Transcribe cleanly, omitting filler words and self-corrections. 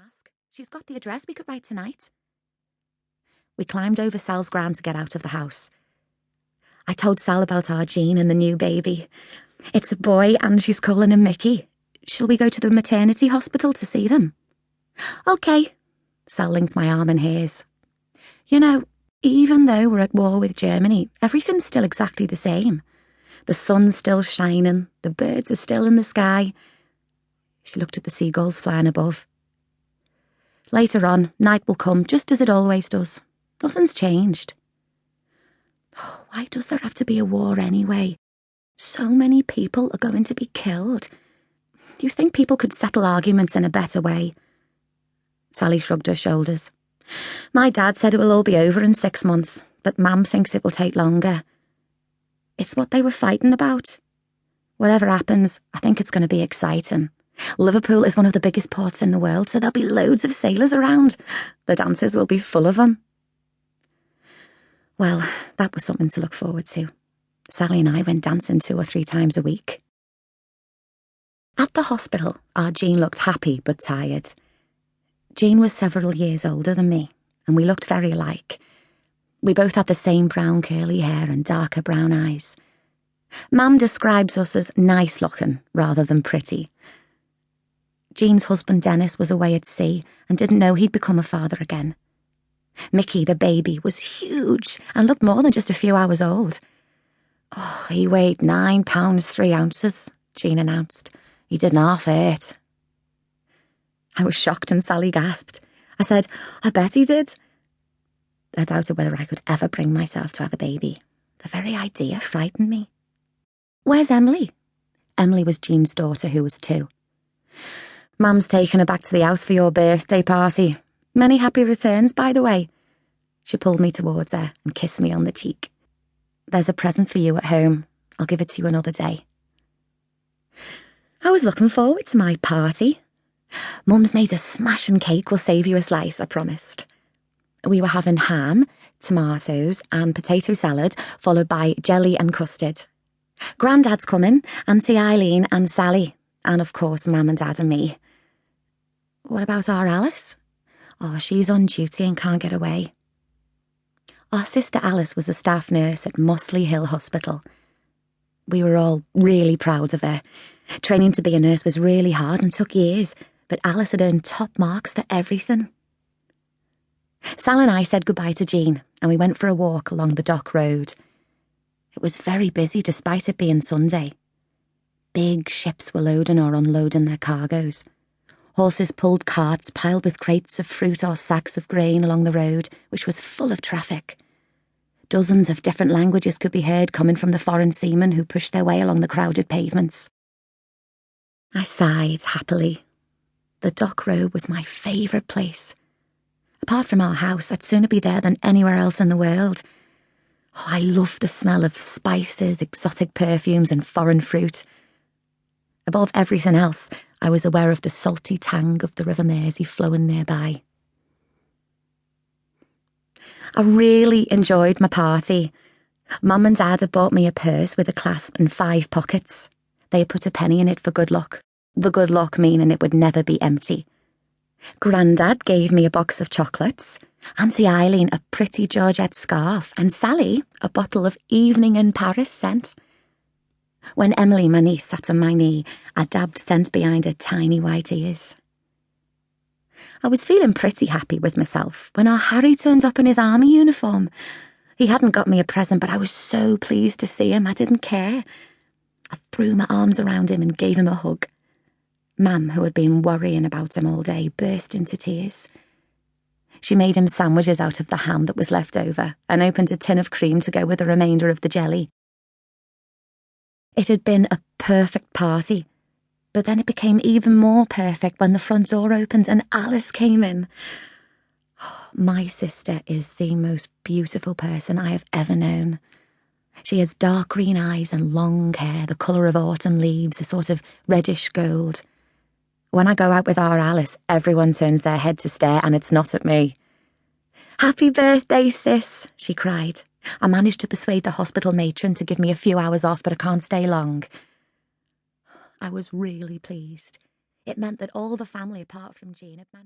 ask. She's got the address we could write tonight. We climbed over Sal's gran to get out of the house. I told Sal about our Jean and the new baby. It's a boy and she's calling him Mickey. Shall we go to the maternity hospital to see them? OK. Sal linked my arm in hers. You know, even though we're at war with Germany, everything's still exactly the same. The sun's still shining, the birds are still in the sky. She looked at the seagulls flying above. Later on, night will come just as it always does. Nothing's changed. Oh, why does there have to be a war anyway? So many people are going to be killed. Do you think people could settle arguments in a better way? Sally shrugged her shoulders. My dad said it will all be over in 6 months, but Mum thinks it will take longer. It's what they were fighting about. Whatever happens, I think it's going to be exciting. Liverpool is one of the biggest ports in the world, so there'll be loads of sailors around. The dances will be full of them. Well, that was something to look forward to. Sally and I went dancing 2 or 3 times a week. At the hospital, our Jean looked happy but tired. Jean was several years older than me, and we looked very alike. We both had the same brown curly hair and darker brown eyes. Mam describes us as nice-looking rather than pretty. Jean's husband Dennis was away at sea and didn't know he'd become a father again. Mickey, the baby, was huge and looked more than just a few hours old. Oh, he weighed 9 pounds 3 ounces, Jean announced. He didn't half hurt. I was shocked and Sally gasped. I said, I bet he did. I doubted whether I could ever bring myself to have a baby. The very idea frightened me. Where's Emily? Emily was Jean's daughter, who was 2. Mum's taken her back to the house for your birthday party. Many happy returns, by the way. She pulled me towards her and kissed me on the cheek. There's a present for you at home. I'll give it to you another day. I was looking forward to my party. Mum's made a smashing cake. We'll save you a slice, I promised. We were having ham, tomatoes and potato salad, followed by jelly and custard. Grandad's coming, Auntie Eileen and Sally, and of course Mum and Dad and me. What about our Alice? Oh, she's on duty and can't get away. Our sister Alice was a staff nurse at Mossley Hill Hospital. We were all really proud of her. Training to be a nurse was really hard and took years, but Alice had earned top marks for everything. Sal and I said goodbye to Jean, and we went for a walk along the dock road. It was very busy despite it being Sunday. Big ships were loading or unloading their cargoes. Horses pulled carts piled with crates of fruit or sacks of grain along the road, which was full of traffic. Dozens of different languages could be heard coming from the foreign seamen who pushed their way along the crowded pavements. I sighed happily. The dock road was my favourite place. Apart from our house, I'd sooner be there than anywhere else in the world. Oh, I loved the smell of spices, exotic perfumes and foreign fruit. Above everything else, I was aware of the salty tang of the River Mersey flowing nearby. I really enjoyed my party. Mum and Dad had bought me a purse with a clasp and 5 pockets. They had put a penny in it for good luck. The good luck meaning it would never be empty. Grandad gave me a box of chocolates, Auntie Eileen a pretty Georgette scarf, and Sally a bottle of Evening in Paris scent. When Emily, my niece, sat on my knee, I dabbed scent behind her tiny white ears. I was feeling pretty happy with myself when our Harry turned up in his army uniform. He hadn't got me a present, but I was so pleased to see him, I didn't care. I threw my arms around him and gave him a hug. Mam, who had been worrying about him all day, burst into tears. She made him sandwiches out of the ham that was left over and opened a tin of cream to go with the remainder of the jelly. It had been a perfect party, but then it became even more perfect when the front door opened and Alice came in. Oh, my sister is the most beautiful person I have ever known. She has dark green eyes and long hair, the colour of autumn leaves, a sort of reddish gold. When I go out with our Alice, everyone turns their head to stare, and it's not at me. Happy birthday, sis, she cried. I managed to persuade the hospital matron to give me a few hours off, but I can't stay long. I was really pleased. It meant that all the family apart from Jean had managed